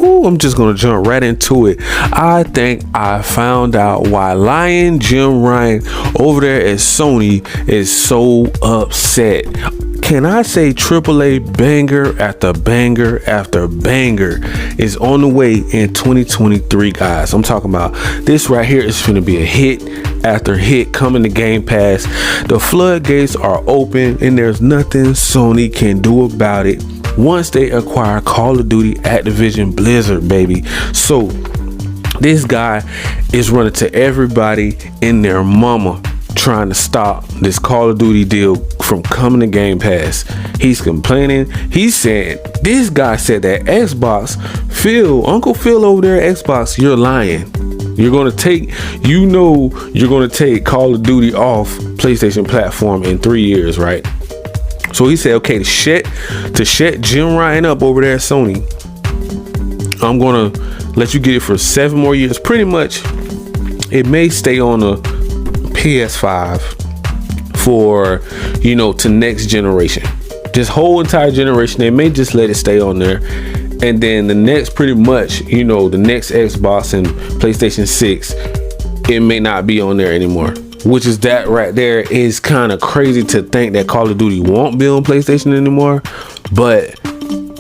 I'm just gonna jump right into it. I think I found out why Lion Jim Ryan over there at Sony is so upset. Can I say AAA banger after banger after banger is on the way in 2023, guys? I'm talking about this right here is gonna be a hit after hit coming to Game Pass. The floodgates are open and there's nothing Sony can do about it once they acquire Call of Duty Activision Blizzard, baby. So this guy is running to everybody and their mama trying to stop this Call of Duty deal from coming to Game Pass. He's complaining. He's saying, this guy said that Xbox, Uncle Phil over there at Xbox, you're lying. You're gonna take Call of Duty off PlayStation platform in 3 years, right? So he said, okay, to shut Jim Ryan up over there at Sony, I'm gonna let you get it for 7 more years. Pretty much, it may stay on a PS5 for, to next generation. This whole entire generation, they may just let it stay on there. And then the next, pretty much, the next Xbox and PlayStation 6, it may not be on there anymore. Which is that right there is kind of crazy to think that Call of Duty won't be on PlayStation anymore. But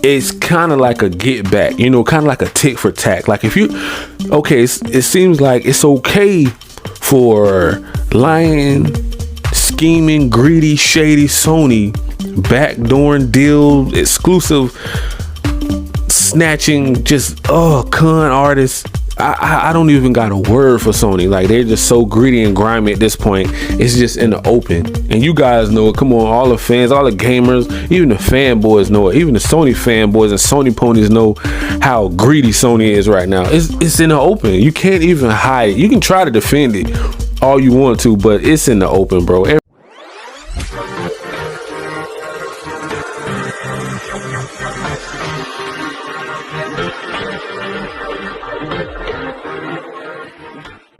it's kind of like a get back, kind of like a tick for tack. Like it seems like it's okay for lying, scheming, greedy, shady Sony, backdooring deal, exclusive, snatching, just con artists. I don't even got a word for Sony. Like, they're just so greedy and grimy at this point. It's just in the open, and you guys know it. Come on, all the fans, all the gamers, even the fanboys know it. Even the Sony fanboys and Sony ponies know how greedy Sony is right now. It's in the open. You can't even hide it. You can try to defend it all you want to, but it's in the open, bro.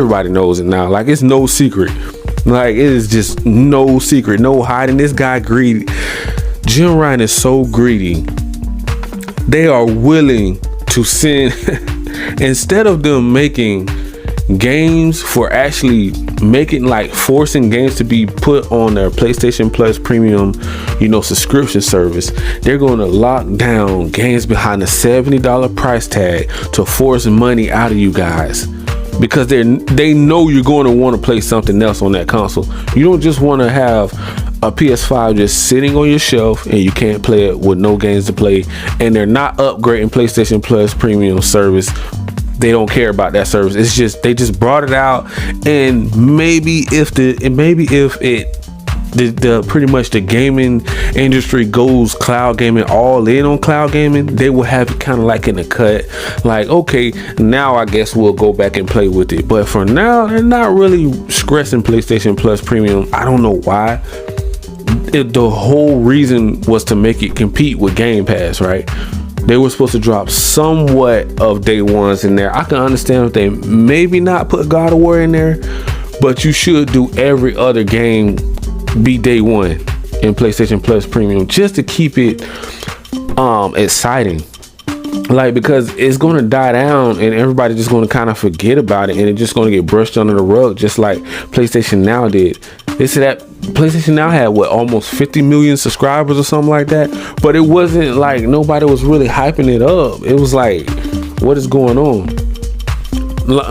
Everybody knows it now. Like, it's no secret. Like, it is just no secret, no hiding. This guy greedy. Jim Ryan is so greedy. They are willing to send instead of them making games for actually making, like, forcing games to be put on their PlayStation Plus premium, subscription service, they're going to lock down games behind a $70 price tag to force money out of you guys. Because they know you're going to want to play something else on that console. You don't just want to have a PS5 just sitting on your shelf and you can't play it with no games to play. And they're not upgrading PlayStation Plus premium service. They don't care about that service. It's just they just brought it out, and maybe if pretty much the gaming industry goes cloud gaming, all in on cloud gaming, they will have it kind of like in the cut, like, okay, now I guess we'll go back and play with it. But for now, they're not really stressing PlayStation Plus premium. I don't know why. The whole reason was to make it compete with Game Pass, right? They were supposed to drop somewhat of day ones in there. I can understand if they maybe not put God of War in there, but you should do every other game be day one in PlayStation Plus premium, just to keep it exciting. Like, because it's going to die down and everybody's just going to kind of forget about it, and it's just going to get brushed under the rug, just like PlayStation Now did. They said that PlayStation Now had almost 50 million subscribers or something like that, but it wasn't like nobody was really hyping it up. It was like, what is going on?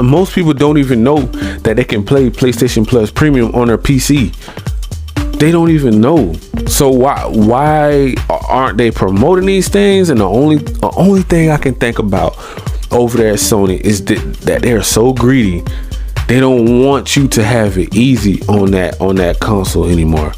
Most people don't even know that they can play PlayStation Plus premium on their PC. They don't even know. So why aren't they promoting these things? And the only thing I can think about over there at Sony is that they're so greedy. They don't want you to have it easy on that console anymore.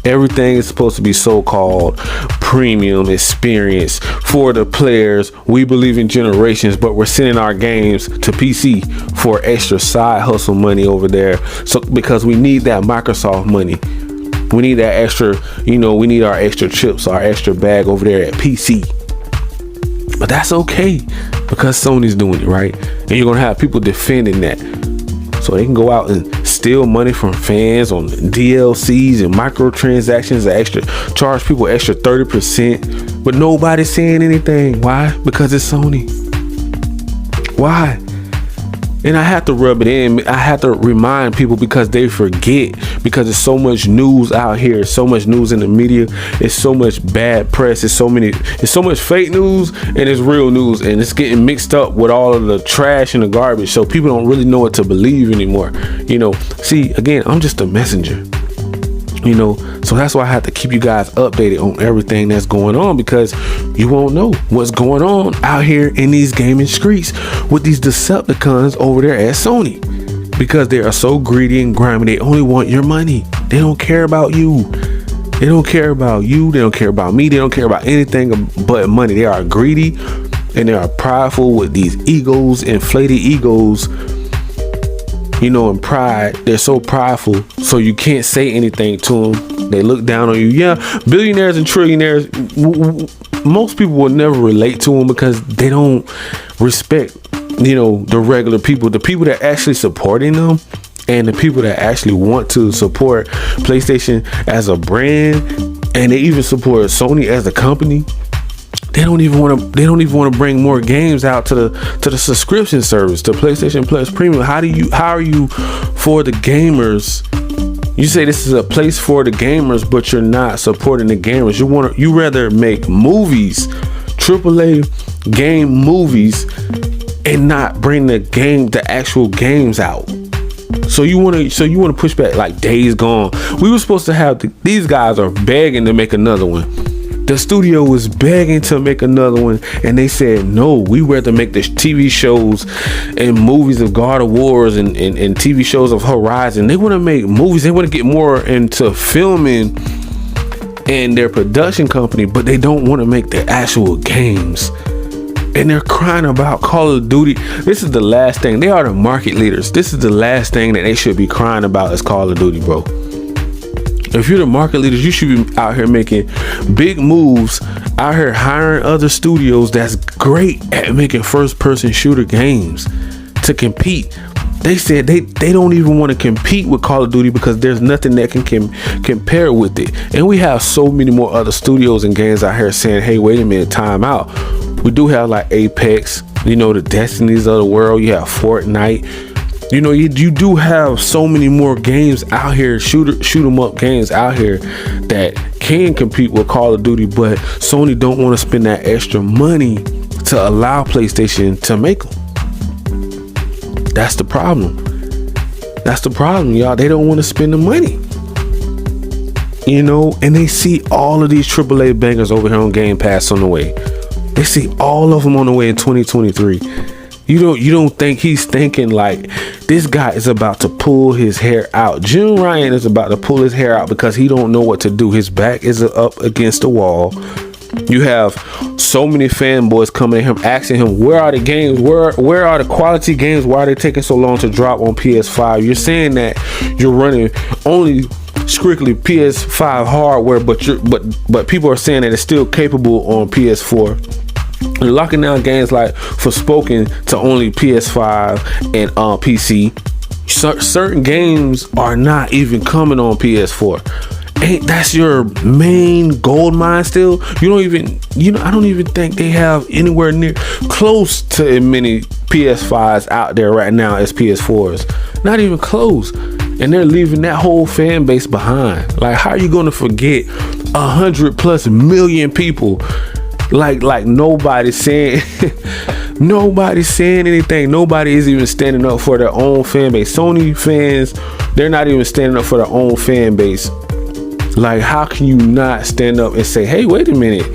Everything is supposed to be so-called premium experience for the players. We believe in generations, but we're sending our games to PC for extra side hustle money over there. So because we need that Microsoft money. We need that extra, we need our extra chips, our extra bag over there at PC. But that's okay because Sony's doing it, right? And you're going to have people defending that. So they can go out and steal money from fans on DLCs and microtransactions, charge people extra 30%, but nobody's saying anything. Why? Because it's Sony. Why? And I have to rub it in. I have to remind people because they forget, because there's so much news out here, so much news in the media, it's so much bad press, it's so much fake news and it's real news, and it's getting mixed up with all of the trash and the garbage. So people don't really know what to believe anymore. See, again, I'm just a messenger. So that's why I have to keep you guys updated on everything that's going on, because you won't know what's going on out here in these gaming streets with these Decepticons over there at Sony, because they are so greedy and grimy. They only want your money. They don't care about you. They don't care about you. They don't care about me. They don't care about anything but money. They are greedy and they are prideful with these egos, inflated egos. And pride. They're so prideful, so you can't say anything to them. They look down on you. Yeah, billionaires and trillionaires, most people will never relate to them because they don't respect, the regular people, the people that actually supporting them, and the people that actually want to support PlayStation as a brand, and they even support Sony as a company. They don't even want to bring more games out to the subscription service, to PlayStation Plus Premium. How are you for the gamers? You say this is a place for the gamers, but you're not supporting the gamers. You rather make movies, AAA game movies, and not bring the actual games out. So you want to push back like Days Gone. We were supposed to have these guys are begging to make another one. The studio was begging to make another one, and they said no. We rather make the TV shows and movies of God of Wars and TV shows of Horizon. They want to make movies. They want to get more into filming and their production company, but they don't want to make the actual games. And they're crying about Call of Duty. This is the last thing. They are the market leaders. This is the last thing that they should be crying about is Call of Duty, bro. If you're the market leaders, you should be out here making big moves, out here hiring other studios that's great at making first-person shooter games to compete. They said they don't even want to compete with Call of Duty because there's nothing that can compare with it. And we have so many more other studios and games out here saying, hey, wait a minute, time out. We do have like Apex, the Destinies of the world. You have Fortnite. You do have so many more games out here, shoot 'em up games out here that can compete with Call of Duty, but Sony don't want to spend that extra money to allow PlayStation to make them. That's the problem. That's the problem, y'all. They don't want to spend the money. And they see all of these AAA bangers over here on Game Pass on the way. They see all of them on the way in 2023. You don't think he's thinking like this guy is about to pull his hair out. Jim Ryan is about to pull his hair out because he don't know what to do. His back is up against the wall. You have so many fanboys coming at him, asking him, where are the games? Where are the quality games? Why are they taking so long to drop on PS5? You're saying that you're running only strictly PS5 hardware, but people are saying that it's still capable on PS4. They're locking down games like Forspoken to only PS5 and PC. Certain games are not even coming on PS4. Ain't that's your main gold mine still? I don't even think they have anywhere near close to as many PS5s out there right now as PS4s. Not even close. And they're leaving that whole fan base behind. Like, how are you going to forget 100+ million people? Like nobody's saying nobody's saying anything. Nobody is even standing up for their own fan base. Sony fans, they're not even standing up for their own fan base. Like, how can you not stand up and say, hey, wait a minute,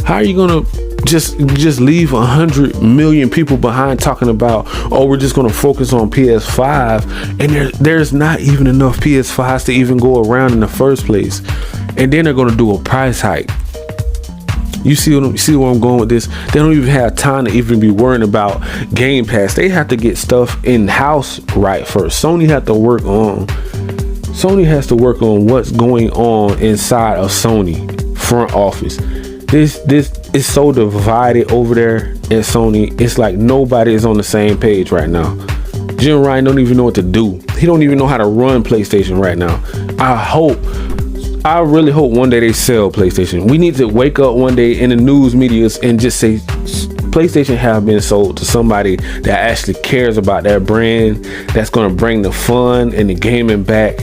how are you gonna just leave 100 million people behind talking about, oh, we're just gonna focus on PS5, and there's not even enough PS5s to even go around in the first place, and then they're gonna do a price hike. You see where I'm going with this? They don't even have time to even be worrying about Game Pass. They have to get stuff in house right first. Sony has to work on what's going on inside of Sony front office. This is so divided over there at Sony. It's like nobody is on the same page right now. Jim Ryan don't even know what to do. He don't even know how to run PlayStation right now. I really hope one day they sell PlayStation. We need to wake up one day in the news medias and just say PlayStation have been sold to somebody that actually cares about their brand, that's going to bring the fun and the gaming back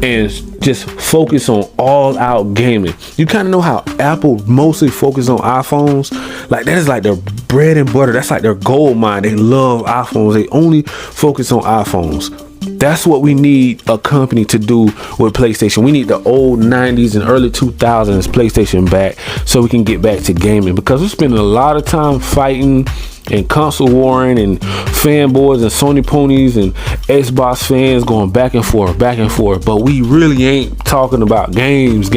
and just focus on all out gaming. You kind of know how Apple mostly focus on iPhones. Like that is like their bread and butter. That's like their gold mine. They love iPhones. They only focus on iPhones. That's what we need a company to do with PlayStation. We need the old 90s and early 2000s PlayStation back so we can get back to gaming, because we're spending a lot of time fighting and console warring and fanboys and Sony ponies and Xbox fans going back and forth, but we really ain't talking about games.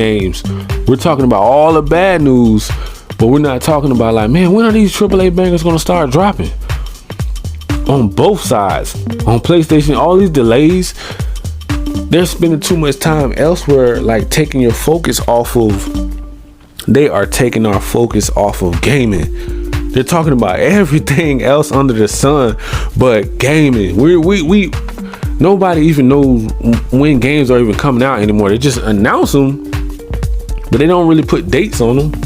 We're talking about all the bad news, but we're not talking about like, man, when are these AAA bangers gonna start dropping? On both sides, on PlayStation, all these delays, they're spending too much time elsewhere, like taking your focus off of, they are taking our focus off of gaming. They're talking about everything else under the sun but gaming. We nobody even knows when games are even coming out anymore. They just announce them, but they don't really put dates on them.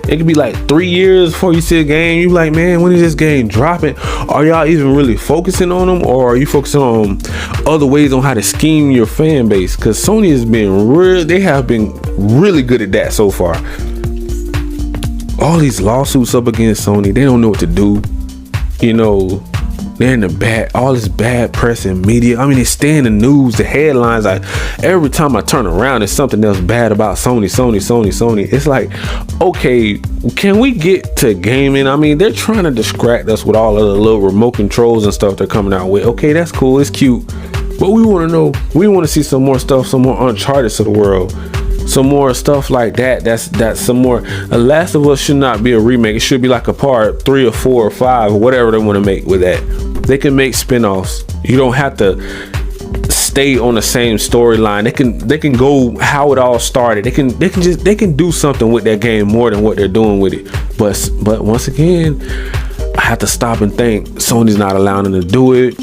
It could be like 3 years before you see a game. You like, man, when is this game dropping? Are y'all even really focusing on them, or are you focusing on other ways on how to scheme your fan base? Because Sony has been they have been really good at that so far. All these lawsuits up against Sony, they don't know what to do. You know, they're in the all this bad press and media. I mean, they stay in the news, the headlines. Like every time I turn around, there's something else bad about Sony. It's like, okay, can we get to gaming? I mean, they're trying to distract us with all of the little remote controls and stuff they're coming out with. Okay, that's cool, it's cute, but we want to know, we want to see some more stuff, some more Uncharted to the world, some more stuff like that. That's some more. The Last of Us should not be a remake. It should be like a part 3 or 4 or 5 or whatever they want to make with that. They can make spin-offs. You don't have to stay on the same storyline. They can go how it all started. They can do something with that game more than what they're doing with it. But once again, I have to stop and think Sony's not allowing them to do it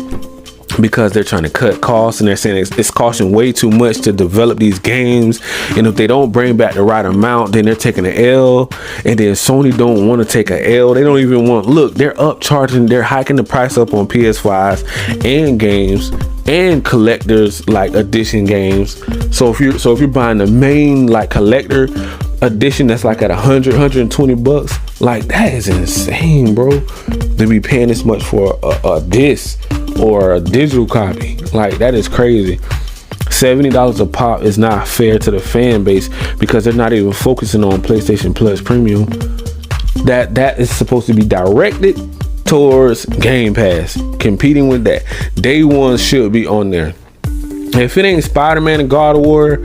because they're trying to cut costs, and they're saying it's costing way too much to develop these games, and if they don't bring back the right amount, then they're taking an L. And then Sony don't want to take an L. They don't even want, look, they're upcharging, they're hiking the price up on PS5s and games and collectors like edition games. So if you're buying the main like collector edition, that's like at $120, like that is insane, bro, to be paying this much for a disc or a digital copy. Like that is crazy. $70 a pop is not fair to the fan base, because they're not even focusing on PlayStation Plus Premium. That is supposed to be directed towards Game Pass, competing with that. Day one should be on there. If it ain't Spider-Man and God of War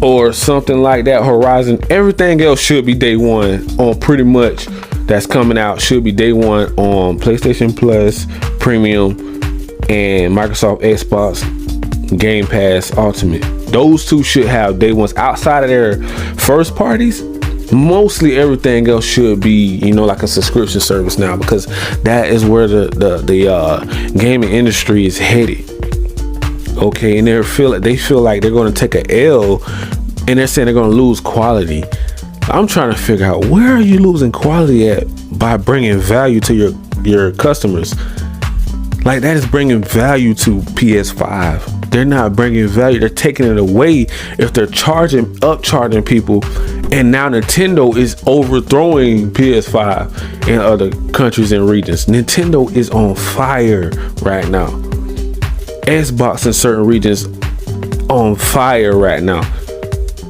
or something like that, Horizon, everything else should be day one on pretty much that's coming out, should be day one on PlayStation Plus Premium and Microsoft Xbox Game Pass Ultimate. Those two should have day ones. Outside of their first parties, mostly everything else should be, you know, like a subscription service now, because that is where the gaming industry is headed. Okay, and they feel like they're going to take a L, and they're saying they're going to lose quality. I'm trying to figure out, where are you losing quality at by bringing value to your customers? Like that is bringing value to PS5. They're not bringing value. They're taking it away if they're upcharging people. And now Nintendo is overthrowing PS5 in other countries and regions. Nintendo is on fire right now. Xbox in certain regions on fire right now.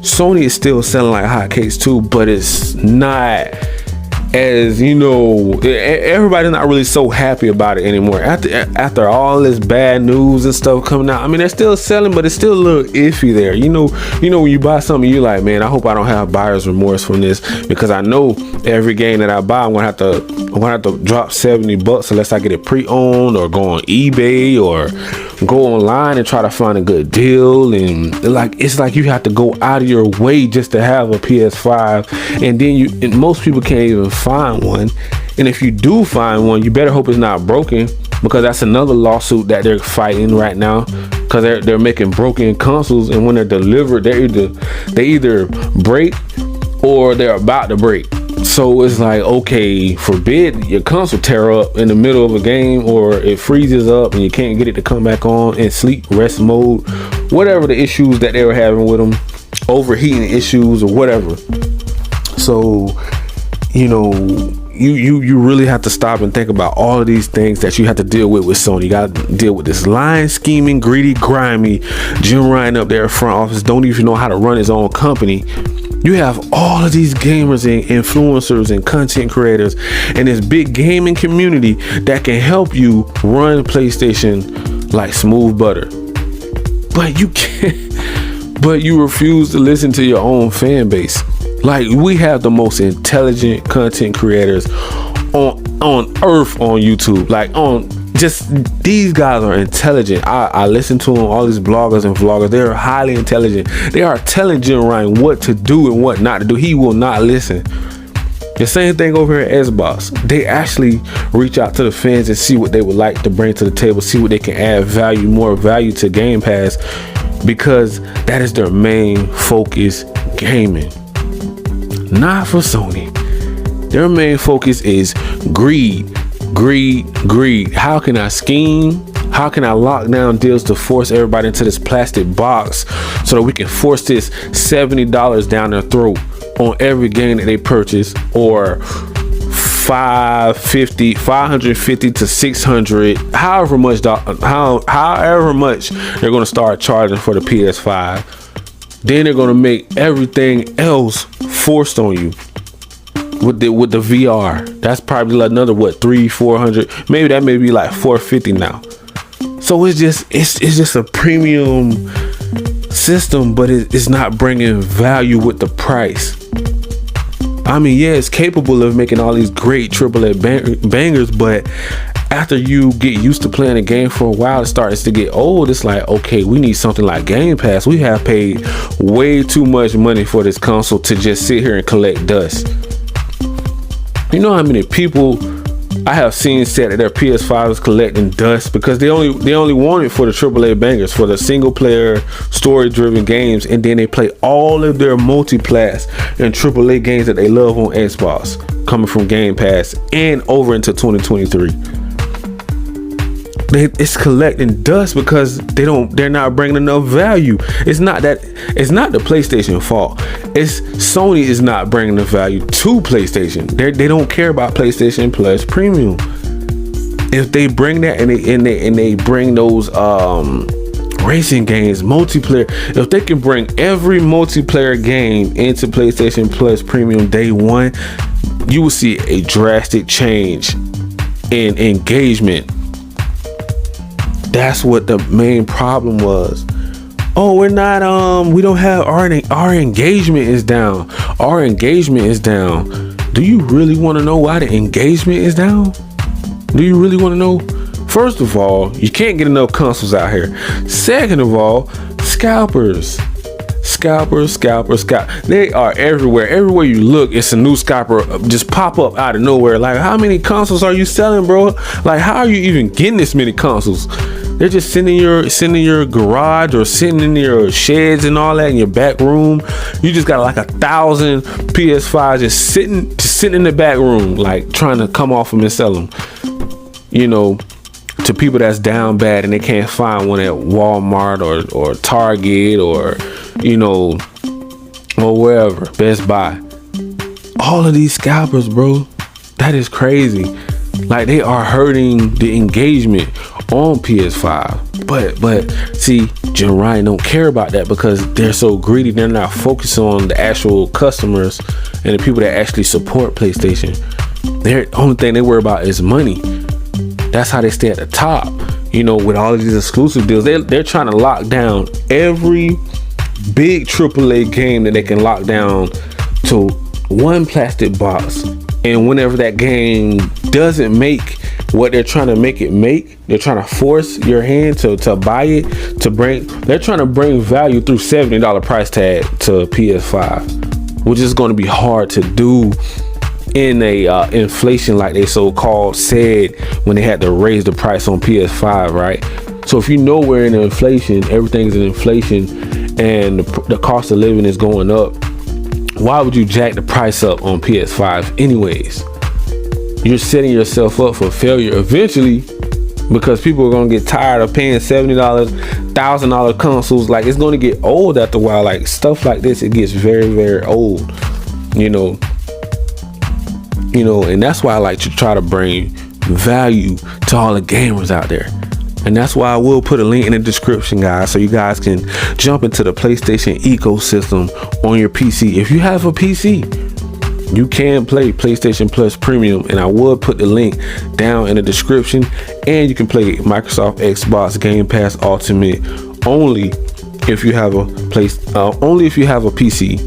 Sony is still selling like hotcakes too, but it's not, as you know, everybody's not really so happy about it anymore. After all this bad news and stuff coming out, I mean, they're still selling, but it's still a little iffy there. You know, when you buy something, you're like, man, I hope I don't have buyer's remorse from this, because I know every game that I buy, I'm gonna have to drop $70 unless I get it pre-owned or go on eBay or go online and try to find a good deal. And it's like you have to go out of your way just to have a PS5, and then most people can't even find one. And if you do find one, you better hope it's not broken, because that's another lawsuit that they're fighting right now, because they're making broken consoles, and when they're delivered, they either break or they're about to break. So it's like, okay, forbid your console tear up in the middle of a game, or it freezes up and you can't get it to come back on in sleep rest mode, whatever the issues that they were having with them, overheating issues or whatever. So, you know, you really have to stop and think about all of these things that you have to deal with Sony. You got to deal with this lying, scheming, greedy, grimy Jim Ryan up there in front office, don't even know how to run his own company. You have all of these gamers and influencers and content creators and this big gaming community that can help you run PlayStation like smooth butter. But you can't, but you refuse to listen to your own fan base. Like, we have the most intelligent content creators on earth on YouTube. Like, on just, these guys are intelligent. I listen to them, all these bloggers and vloggers. They're highly intelligent. They are telling Jim Ryan what to do and what not to do. He will not listen. The same thing over here at Xbox. They actually reach out to the fans and see what they would like to bring to the table, see what they can add value, more value to Game Pass, because that is their main focus, gaming. Not for Sony. Their main focus is greed. How can I scheme? How can I lock down deals to force everybody into this plastic box so that we can force this $70 down their throat on every game that they purchase, or $550 to $600, however much they're going to start charging for the PS5. Then they're going to make everything else forced on you with the VR. That's probably like another $300-400, maybe that may be like $450 now. So it's just a premium system, but it's not bringing value with the price. I mean, yeah, it's capable of making all these great AAA bangers, but after you get used to playing a game for a while, it starts to get old. It's like, okay, we need something like Game Pass. We have paid way too much money for this console to just sit here and collect dust. You know how many people I have seen said that their PS5 is collecting dust because they only want it for the AAA bangers, for the single player story driven games, and then they play all of their multiplats and AAA games that they love on Xbox coming from Game Pass and over into 2023. It's collecting dust because they're not bringing enough value. It's not the PlayStation fault. It's Sony is not bringing the value to PlayStation. They don't care about PlayStation Plus Premium. If they bring that and they bring those racing games, multiplayer, if they can bring every multiplayer game into PlayStation Plus Premium day one, you will see a drastic change in engagement. That's what the main problem was. Oh, we don't have our engagement is down. Our engagement is down. Do you really want to know why the engagement is down? Do you really want to know? First of all, you can't get enough consoles out here. Second of all, scalpers. They are everywhere. Everywhere you look, it's a new scalper just pop up out of nowhere. Like, how many consoles are you selling, bro? Like, how are you even getting this many consoles? They're just sitting in your garage or sitting in your sheds and all that in your back room. You just got like 1,000 PS5s just sitting in the back room, like trying to come off them and sell them. You know, to people that's down bad and they can't find one at Walmart or Target or, you know, or wherever, Best Buy. All of these scalpers, bro, that is crazy. Like, they are hurting the engagement on PS5. But see, Jim Ryan don't care about that because they're so greedy. They're not focused on the actual customers and the people that actually support PlayStation. The only thing they worry about is money. That's how they stay at the top. You know, with all of these exclusive deals, they're trying to lock down every big AAA game that they can lock down to one plastic box. And whenever that game doesn't make what they're trying to make it make, they're trying to force your hand to buy it, they're trying to bring value through $70 price tag to PS5, which is going to be hard to do in a inflation like they so-called said when they had to raise the price on PS5, right? So if you know we're in inflation, everything's in inflation, and the cost of living is going up, why would you jack the price up on PS5 anyways? You're setting yourself up for failure eventually, because people are gonna get tired of paying $70, $1,000 consoles. Like, it's gonna get old after a while. Like, stuff like this, it gets very, very old, you know, and that's why I like to try to bring value to all the gamers out there. And that's why I will put a link in the description, guys, so you guys can jump into the PlayStation ecosystem on your PC. If you have a PC, you can play PlayStation Plus Premium, and I will put the link down in the description. And you can play Microsoft Xbox Game Pass Ultimate only if you have a PC.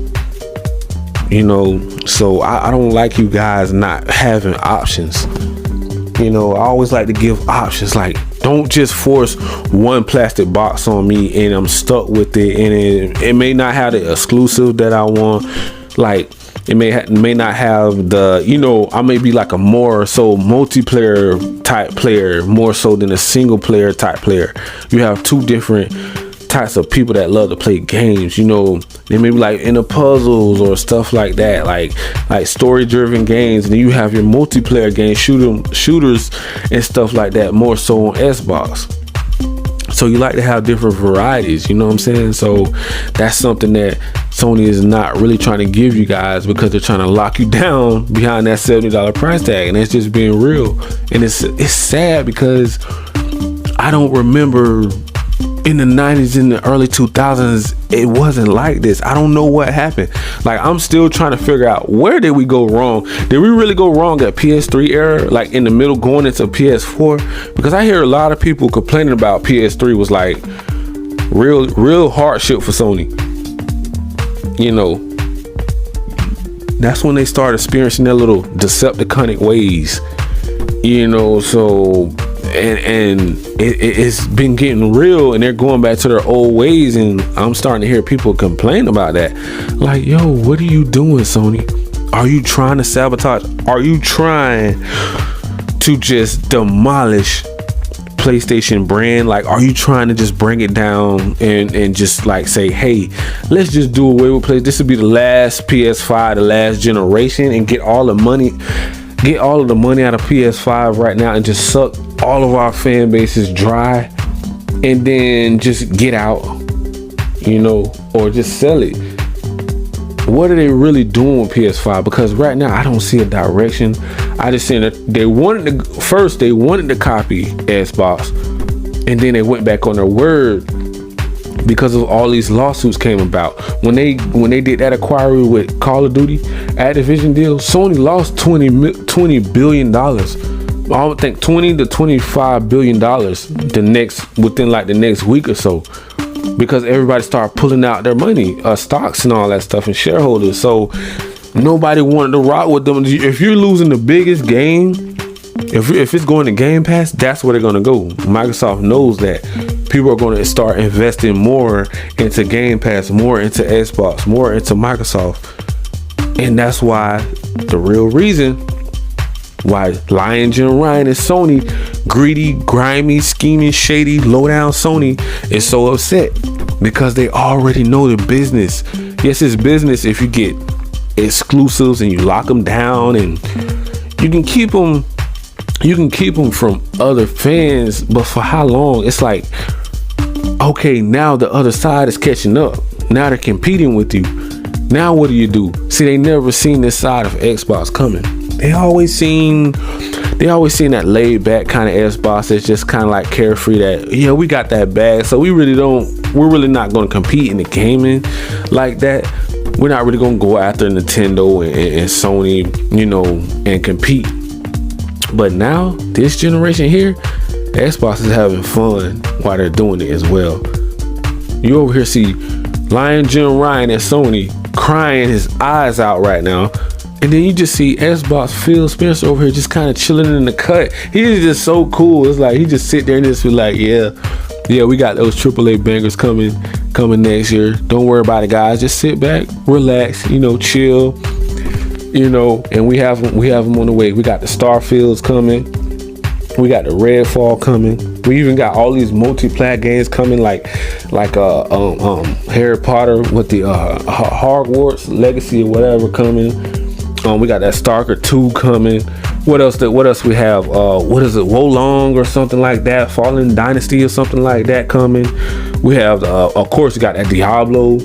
You know, so I don't like you guys not having options. You know, I always like to give options. Like, don't just force one plastic box on me and I'm stuck with it, and it may not have the exclusive that I want. Like, it may not have the, you know, I may be like a more so multiplayer type player, more so than a single player type player. You have two different types of people that love to play games. You know, they may be like into puzzles or stuff like that, like story driven games. And then you have your multiplayer games, shooters and stuff like that, more so on Xbox. So you like to have different varieties, you know what I'm saying? So that's something that Sony is not really trying to give you guys, because they're trying to lock you down behind that $70 price tag. And it's just being real. And it's sad, because I don't remember in the 90s, in the early 2000s, it wasn't like this. I don't know what happened. Like, I'm still trying to figure out, where did we go wrong? Did we really go wrong at PS3 era, like in the middle going into PS4? Because I hear a lot of people complaining about PS3 was like real hardship for Sony. You know, that's when they started experiencing their little Decepticonic ways. You know, so and it's been getting real, and they're going back to their old ways, and I'm starting to hear people complain about that. Like, yo, what are you doing, Sony? Are you trying to sabotage? Are you trying to just demolish PlayStation brand? Like, are you trying to just bring it down and just like say, hey, let's just do away with PlayStation? This will be the last PS5, the last generation, and get all the money out of PS5 right now, and just suck all of our fan bases dry, and then just get out, you know, or just sell it. What are they really doing with PS5? Because right now I don't see a direction. I just seen that they wanted to copy Xbox, and then they went back on their word because of all these lawsuits came about. When they did that acquiry with Call of Duty Activision deal, Sony lost $20 billion. I would think $20 to $25 billion within like the next week or so, because everybody started pulling out their money, stocks and all that stuff, and shareholders. So nobody wanted to rock with them. If you're losing the biggest game, if it's going to Game Pass, that's where they're going to go. Microsoft knows that people are going to start investing more into Game Pass, more into Xbox, more into Microsoft. And that's why, the real reason why Lion Jim Ryan and Sony, greedy, grimy, scheming, shady, low down Sony, is so upset, because they already know the business. Yes, it's business if you get exclusives and you lock them down, and you can keep them from other fans, but for how long? It's like, okay, now the other side is catching up. Now they're competing with you. Now what do? See, they never seen this side of Xbox coming. They always seen that laid back kind of Xbox that's just kind of like carefree, that, yeah, we got that bag, so we're really not going to compete in the gaming like that. We're not really going to go after Nintendo and Sony, you know, and compete. But now, this generation here, Xbox is having fun while they're doing it as well. You over here see Lion Jim Ryan and Sony crying his eyes out right now. And then you just see Xbox Phil Spencer over here just kind of chilling in the cut. He's just so cool. It's like he just sit there and just be like, yeah, we got those AAA bangers coming next year. Don't worry about it, guys. Just sit back, relax, you know, chill, you know. And we have them on the way. We got the Starfields coming. We got the Redfall coming. We even got all these multiplayer games coming, like Harry Potter with the Hogwarts Legacy or whatever coming. We got that Stalker 2 coming. What else we have? What is it? Wolong or something like that? Fallen Dynasty or something like that coming. We have, of course, you got that Diablo.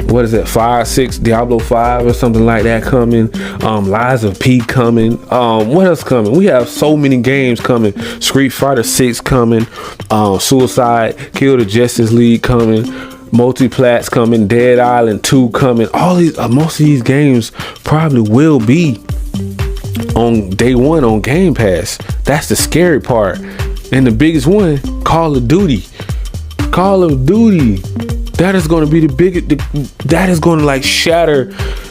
What is it? 5, 6, Diablo 5 or something like that coming. Lies of P coming. What else coming? We have so many games coming. Street Fighter 6 coming. Suicide Kill the Justice League coming. Multiplats coming. Dead Island 2 coming. All these, most of these games probably will be on day one on Game Pass. That's the scary part. And the biggest one, Call of Duty. That is going to be the biggest. That is going to like shatter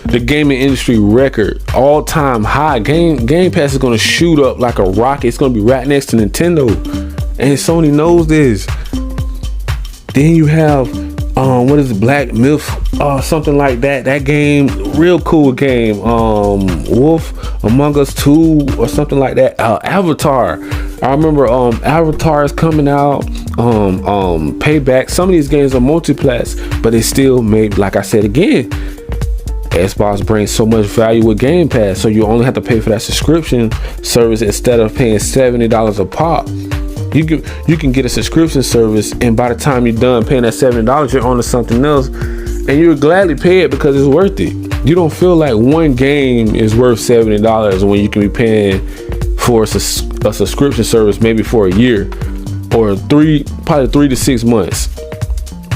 the gaming industry record, all-time high. Game Pass is going to shoot up like a rocket. It's going to be right next to Nintendo, and Sony knows this. Then you have what is it, Black Myth, something like that. That game, real cool game. Wolf Among Us 2 or something like that. Avatar. I remember Avatar is coming out. Payback. Some of these games are multiplats, but they still made, like I said again, Xbox brings so much value with Game Pass, so you only have to pay for that subscription service instead of paying $70 a pop. You can get a subscription service, and by the time you're done paying that $70, you're on to something else, and you would gladly pay it because it's worth it. You don't feel like one game is worth $70 when you can be paying for a subscription service maybe for a year or probably 3 to 6 months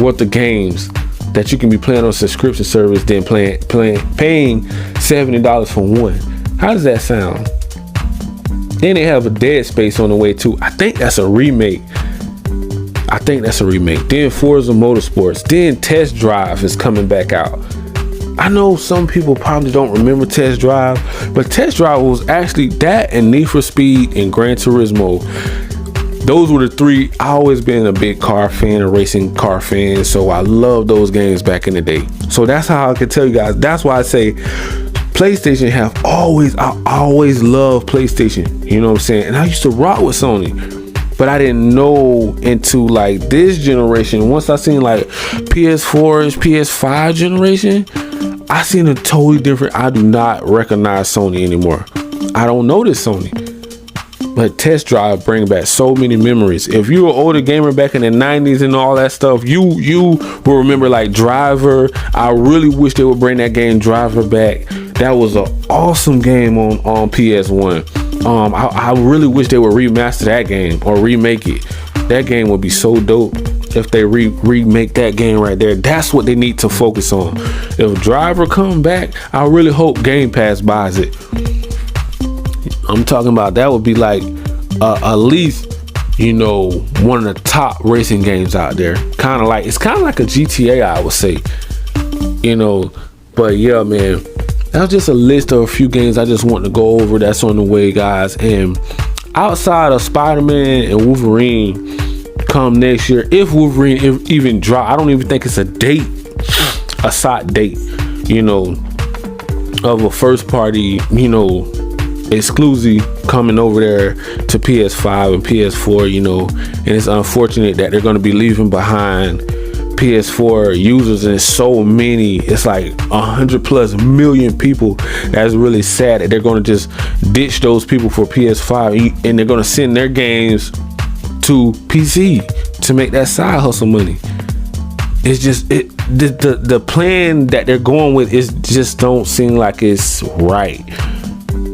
worth of games that you can be playing on a subscription service than paying $70 for one. How does that sound? Then they have a Dead Space on the way too. I think that's a remake. Then Forza Motorsports. Then Test Drive is coming back out. I know some people probably don't remember Test Drive, but Test Drive was actually that, and Need for Speed and Gran Turismo. Those were the three. I always been a big car fan, a racing car fan, so I love those games back in the day. So that's how I can tell you guys. That's why I say PlayStation I always loved PlayStation. You know what I'm saying? And I used to rock with Sony, but I didn't know into like this generation. Once I seen like PS4's PS5 generation, I seen a totally different. I do not recognize Sony anymore. I don't notice Sony. But Test Drive bring back so many memories. If you were an older gamer back in the 90s and all that stuff, you will remember like Driver. I really wish they would bring that game Driver back. That was an awesome game on PS1. I really wish they would remaster that game or remake it. That game would be so dope if they remake that game right there. That's what they need to focus on. If Driver come back, I really hope Game Pass buys it. I'm talking about that would be like at least, you know, one of the top racing games out there. It's kind of like a GTA, I would say, you know. But yeah, man, that was just a list of a few games I just want to go over that's on the way, guys. And outside of Spider-Man and Wolverine come next year, if Wolverine even drop, I don't even think it's a set date, you know, of a first party, you know, exclusive coming over there to PS5 and PS4, you know. And it's unfortunate that they're going to be leaving behind PS4 users, and so many, it's like 100+ million people. That's really sad that they're going to just ditch those people for PS5, and they're going to send their games to PC to make that side hustle money. It's just the plan that they're going with is just don't seem like it's right.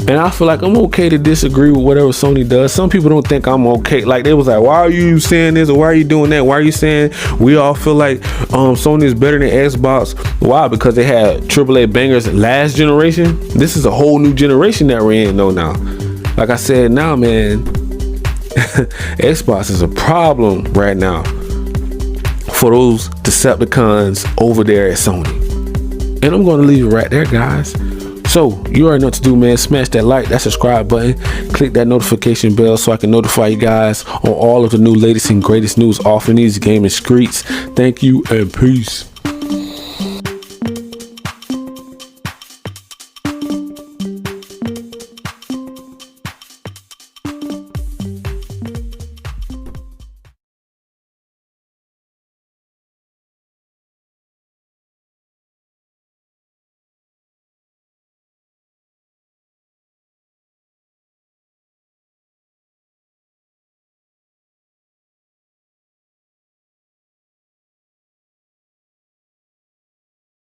And I feel like I'm okay to disagree with whatever Sony does. Some people don't think I'm okay. Like they was like, why are you saying this or why are you doing that? Why are you saying we all feel like Sony is better than Xbox? Why? Because they had AAA bangers last generation. This is a whole new generation that we're in though now. Like I said, now man, Xbox is a problem right now for those Decepticons over there at Sony. And I'm going to leave it right there, guys. So you already know what to do, man. Smash that like, that subscribe button, click that notification bell so I can notify you guys on all of the new latest and greatest news off in these gaming streets. Thank you and peace.